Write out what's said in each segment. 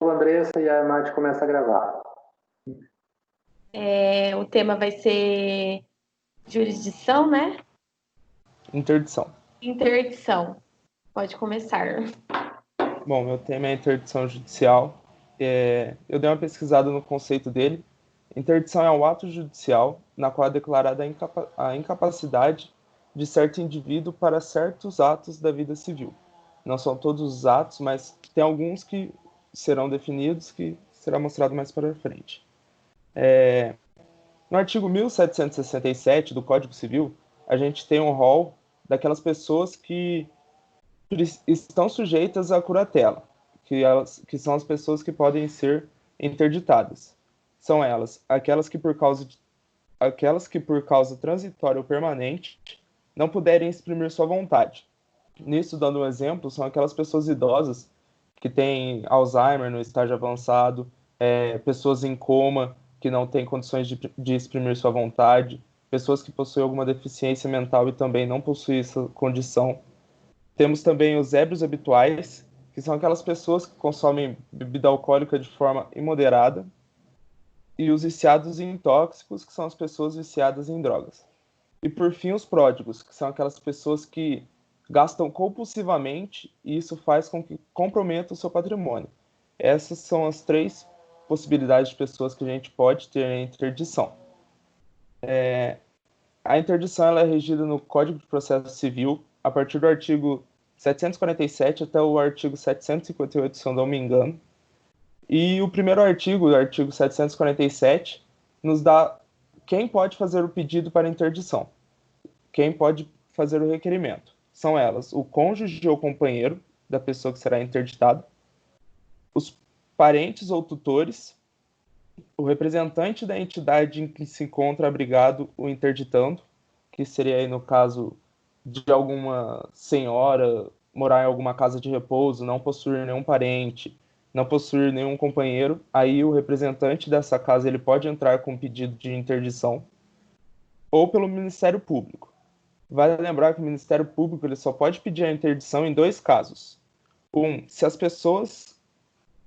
Andressa, e a Nath começa a gravar. O tema vai ser jurisdição, né? Interdição. Interdição. Pode começar. Bom, meu tema é interdição judicial. Eu dei uma pesquisada no conceito dele. Interdição é um ato judicial na qual é declarada a incapacidade de certo indivíduo para certos atos da vida civil. Não são todos os atos, mas tem alguns que serão definidos, que será mostrado mais para frente. No artigo 1767 do Código Civil, a gente tem um rol daquelas pessoas que estão sujeitas à curatela, que são as pessoas que podem ser interditadas. São elas aquelas que por causa transitória ou permanente não puderem exprimir sua vontade. Nisso, dando um exemplo, são aquelas pessoas idosas que têm Alzheimer no estágio avançado, pessoas em coma que não têm condições de exprimir sua vontade, pessoas que possuem alguma deficiência mental e também não possuem essa condição. Temos também os ébrios habituais, que são aquelas pessoas que consomem bebida alcoólica de forma imoderada, e os viciados em tóxicos, que são as pessoas viciadas em drogas. E por fim, os pródigos, que são aquelas pessoas que gastam compulsivamente e isso faz com que comprometa o seu patrimônio. Essas são as três possibilidades de pessoas que a gente pode ter em interdição. A interdição ela é regida no Código de Processo Civil a partir do artigo 747 até o artigo 758, se eu não me engano. E o primeiro artigo, o artigo 747, nos dá quem pode fazer o pedido para interdição, quem pode fazer o requerimento. São elas o cônjuge ou companheiro da pessoa que será interditada, os parentes ou tutores, o representante da entidade em que se encontra abrigado o interditando, que seria aí no caso de alguma senhora morar em alguma casa de repouso, não possuir nenhum parente, não possuir nenhum companheiro, aí o representante dessa casa ele pode entrar com pedido de interdição, ou pelo Ministério Público. Vale lembrar que o Ministério Público ele só pode pedir a interdição em dois casos. Se as pessoas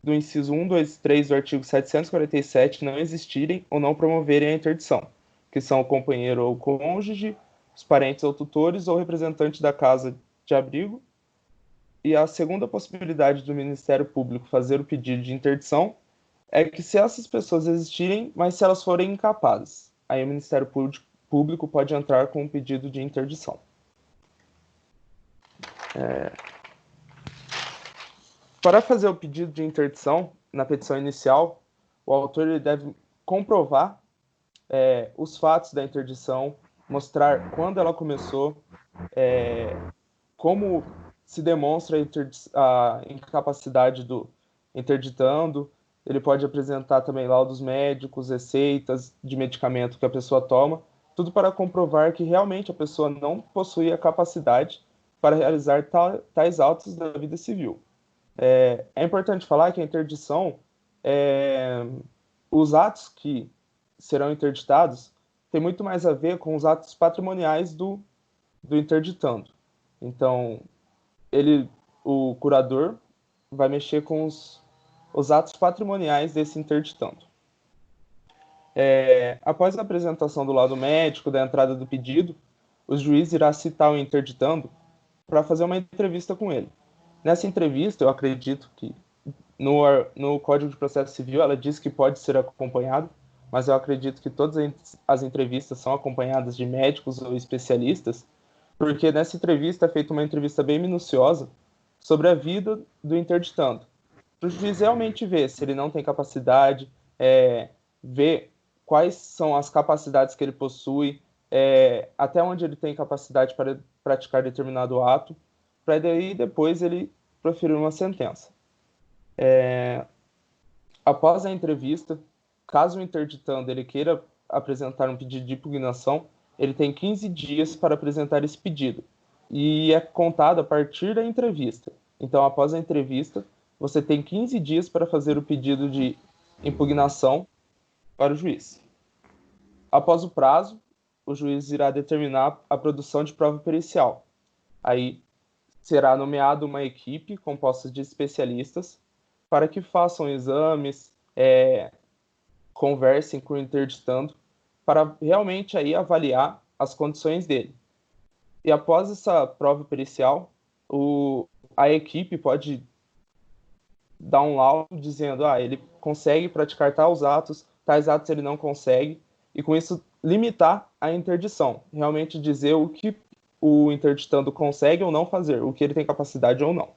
do inciso 1, 2 e 3 do artigo 747 não existirem ou não promoverem a interdição, que são o companheiro ou cônjuge, os parentes ou tutores ou representante da casa de abrigo. E a segunda possibilidade do Ministério Público fazer o pedido de interdição é que se essas pessoas existirem, mas se elas forem incapazes, aí o Ministério Público pode entrar com um pedido de interdição. Para fazer o pedido de interdição, na petição inicial, o autor ele deve comprovar os fatos da interdição, mostrar quando ela começou, como se demonstra a incapacidade do interditando. Ele pode apresentar também laudos médicos, receitas de medicamento que a pessoa toma, tudo para comprovar que realmente a pessoa não possui a capacidade para realizar tais autos da vida civil. É importante falar que a interdição, os atos que serão interditados, tem muito mais a ver com os atos patrimoniais do interditando. Então, o curador vai mexer com os atos patrimoniais desse interditando. Após a apresentação do laudo médico, da entrada do pedido, o juiz irá citar o interditando para fazer uma entrevista com ele. Nessa entrevista, eu acredito que no Código de Processo Civil ela diz que pode ser acompanhado, mas eu acredito que todas as entrevistas são acompanhadas de médicos ou especialistas, porque nessa entrevista é feita uma entrevista bem minuciosa sobre a vida do interditando, para o juiz realmente ver se ele não tem capacidade, ver quais são as capacidades que ele possui, até onde ele tem capacidade para praticar determinado ato, para daí depois ele proferir uma sentença. Após a entrevista, caso o interditando ele queira apresentar um pedido de impugnação, ele tem 15 dias para apresentar esse pedido. E é contado a partir da entrevista. Então, após a entrevista, você tem 15 dias para fazer o pedido de impugnação para o juiz. Após o prazo, o juiz irá determinar a produção de prova pericial. Aí será nomeada uma equipe composta de especialistas para que façam exames, conversem com o interditando, para realmente aí avaliar as condições dele. E após essa prova pericial, a equipe pode dar um laudo dizendo ele consegue praticar tais atos ele não consegue, e com isso limitar a interdição, realmente dizer o que o interditando consegue ou não fazer, o que ele tem capacidade ou não.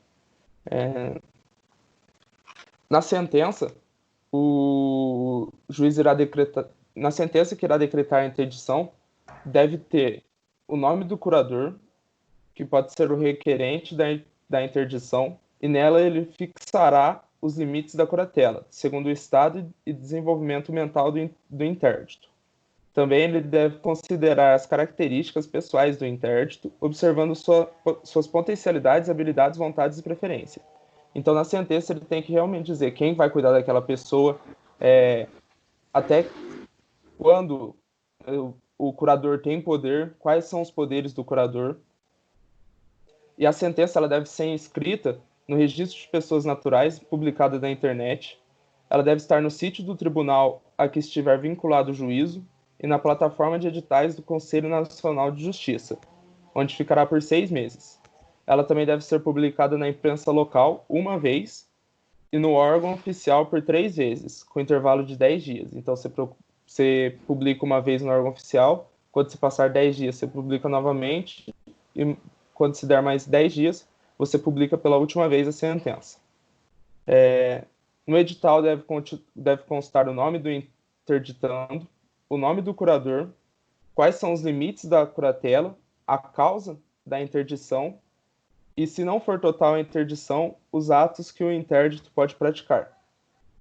Na sentença, o juiz irá decretar, na sentença que irá decretar a interdição, deve ter o nome do curador, que pode ser o requerente da interdição, e nela ele fixará os limites da curatela, segundo o estado e desenvolvimento mental do interdito. Também ele deve considerar as características pessoais do interdito, observando suas potencialidades, habilidades, vontades e preferências. Então, na sentença, ele tem que realmente dizer quem vai cuidar daquela pessoa, até quando o curador tem poder, quais são os poderes do curador. E a sentença ela deve ser inscrita no registro de pessoas naturais, publicada na internet. Ela deve estar no sítio do tribunal a que estiver vinculado o juízo e na plataforma de editais do Conselho Nacional de Justiça, onde ficará por 6 meses. Ela também deve ser publicada na imprensa local uma vez e no órgão oficial por 3 vezes, com intervalo de 10 dias. Então, você publica uma vez no órgão oficial, quando se passar 10 dias, você publica novamente, e quando se der mais 10 dias, você publica pela última vez a sentença. No edital deve constar o nome do interditando, o nome do curador, quais são os limites da curatela, a causa da interdição e, se não for total a interdição, os atos que o interdito pode praticar.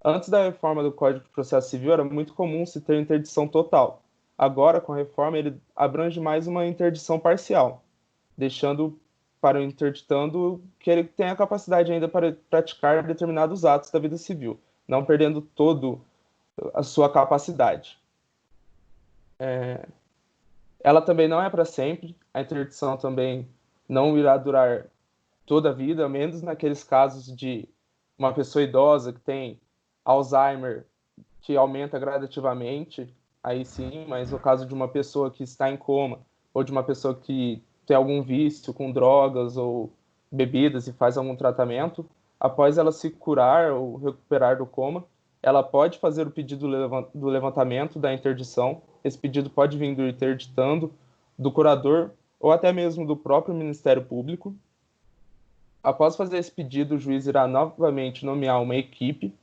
Antes da reforma do Código de Processo Civil, era muito comum se ter interdição total. Agora, com a reforma, ele abrange mais uma interdição parcial, deixando para o interditando que ele tenha a capacidade ainda para praticar determinados atos da vida civil, não perdendo toda a sua capacidade. Ela também não é para sempre, a interdição também não irá durar toda a vida, menos naqueles casos de uma pessoa idosa que tem Alzheimer, que aumenta gradativamente, aí sim, mas no caso de uma pessoa que está em coma, ou de uma pessoa que tem algum vício com drogas ou bebidas e faz algum tratamento, após ela se curar ou recuperar do coma, ela pode fazer o pedido do levantamento da interdição. Esse pedido pode vir do interditando, do curador ou até mesmo do próprio Ministério Público. Após fazer esse pedido, o juiz irá novamente nomear uma equipe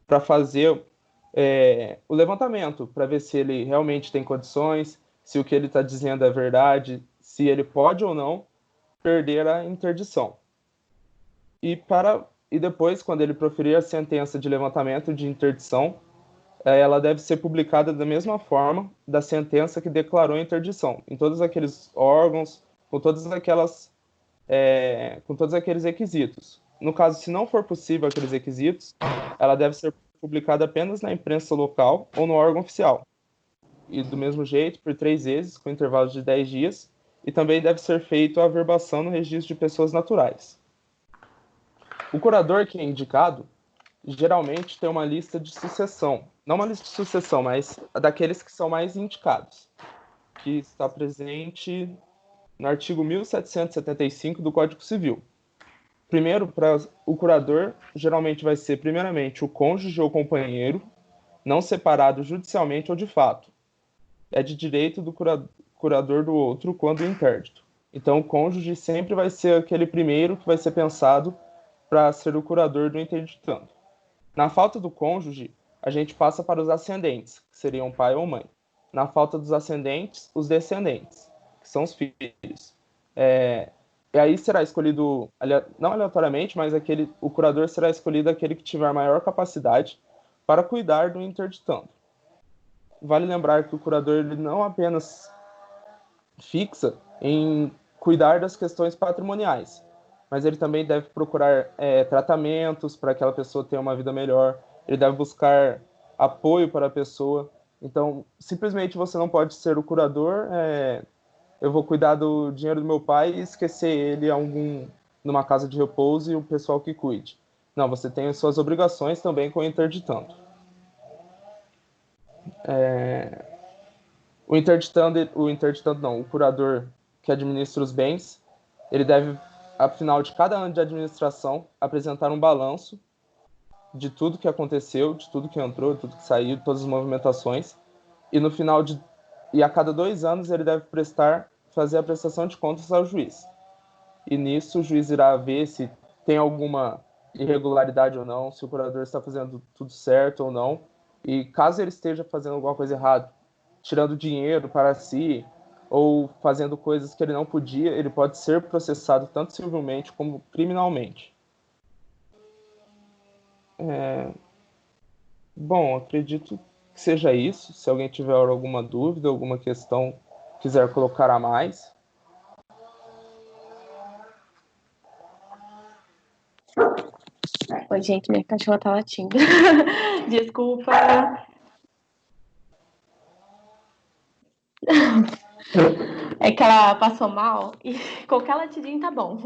para fazer o levantamento, para ver se ele realmente tem condições, se o que ele está dizendo é verdade, se ele pode ou não perder a interdição. E depois, quando ele proferir a sentença de levantamento de interdição, ela deve ser publicada da mesma forma da sentença que declarou a interdição, em todos aqueles órgãos, com todos aqueles requisitos. No caso, se não for possível aqueles requisitos, ela deve ser publicada apenas na imprensa local ou no órgão oficial. E do mesmo jeito, por 3 vezes, com intervalo de 10 dias, e também deve ser feita a averbação no registro de pessoas naturais. O curador que é indicado, geralmente tem uma lista de sucessão. Não uma lista de sucessão, mas daqueles que são mais indicados, que está presente no artigo 1775 do Código Civil. Primeiro, para o curador, geralmente vai ser, primeiramente, o cônjuge ou companheiro, não separado judicialmente ou de fato. É de direito do curador do outro quando interdito. Então, o cônjuge sempre vai ser aquele primeiro que vai ser pensado para ser o curador do interditando. Na falta do cônjuge, a gente passa para os ascendentes, que seriam pai ou mãe. Na falta dos ascendentes, os descendentes, que são os filhos. E aí será escolhido, não aleatoriamente, mas o curador será escolhido aquele que tiver maior capacidade para cuidar do interditando. Vale lembrar que o curador ele não apenas fixa em cuidar das questões patrimoniais, mas ele também deve procurar tratamentos para que aquela pessoa tenha uma vida melhor, ele deve buscar apoio para a pessoa. Então, simplesmente você não pode ser o curador, eu vou cuidar do dinheiro do meu pai e esquecer ele numa casa de repouso e o pessoal que cuide. Não, você tem as suas obrigações também com o interditando. O curador que administra os bens, ele deve, ao final de cada ano de administração, apresentar um balanço de tudo que aconteceu, de tudo que entrou, de tudo que saiu, de todas as movimentações, e a cada 2 anos ele deve fazer a prestação de contas ao juiz. E nisso o juiz irá ver se tem alguma irregularidade ou não, se o curador está fazendo tudo certo ou não, e caso ele esteja fazendo alguma coisa errada, tirando dinheiro para si ou fazendo coisas que ele não podia, ele pode ser processado tanto civilmente como criminalmente. Bom, acredito que seja isso. Se alguém tiver alguma dúvida, alguma questão, quiser colocar a mais. Oi, gente, minha cachorra tá latindo. Desculpa. É que ela passou mal e qualquer latidinho tá bom.